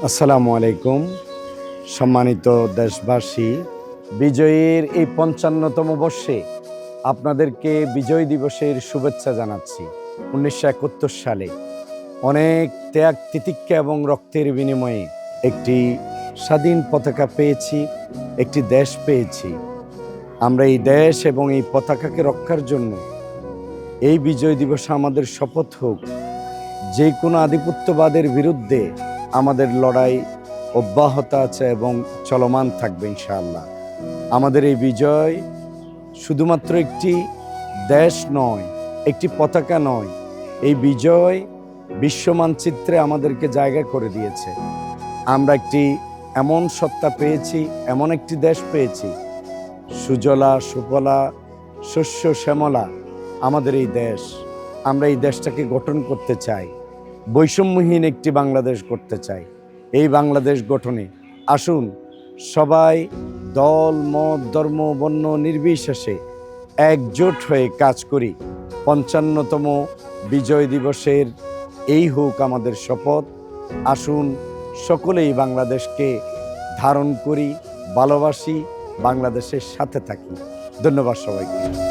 আসসালামু আলাইকুম, সম্মানিত দেশবাসী। বিজয়ের এই ৫৫তম বর্ষে আপনাদেরকে বিজয় দিবসের শুভেচ্ছা জানাচ্ছি। ১৯৭১ সালে অনেক ত্যাগ তিতিক্ষা এবং রক্তের বিনিময়ে একটি স্বাধীন পতাকা পেয়েছি, একটি দেশ পেয়েছি। আমরা এই দেশ এবং এই পতাকাকে রক্ষার জন্য এই বিজয় দিবসে আমাদের শপথ হোক, যে কোনো আধিপত্যবাদের বিরুদ্ধে আমাদের লড়াই অব্যাহত আছে এবং চলমান থাকবে ইনশাআল্লাহ। আমাদের এই বিজয় শুধুমাত্র একটি দেশ নয়, একটি পতাকা নয়, এই বিজয় বিশ্ব মানচিত্রে আমাদেরকে জায়গা করে দিয়েছে। আমরা একটি এমন সত্তা পেয়েছি, এমন একটি দেশ পেয়েছি, সুজলা সুফলা শস্য শ্যামলা আমাদের এই দেশ। আমরা এই দেশটাকে গঠন করতে চাই, বৈষম্যহীন একটি বাংলাদেশ করতে চাই। এই বাংলাদেশ গঠনে আসুন সবাই দল মত ধর্ম বর্ণ নির্বিশেষে একজোট হয়ে কাজ করি। ৫৫তম বিজয় দিবসের এই হোক আমাদের শপথ। আসুন সকলেই বাংলাদেশকে ধারণ করি, ভালোবাসি, বাংলাদেশের সাথে থাকি। ধন্যবাদ সবাইকে।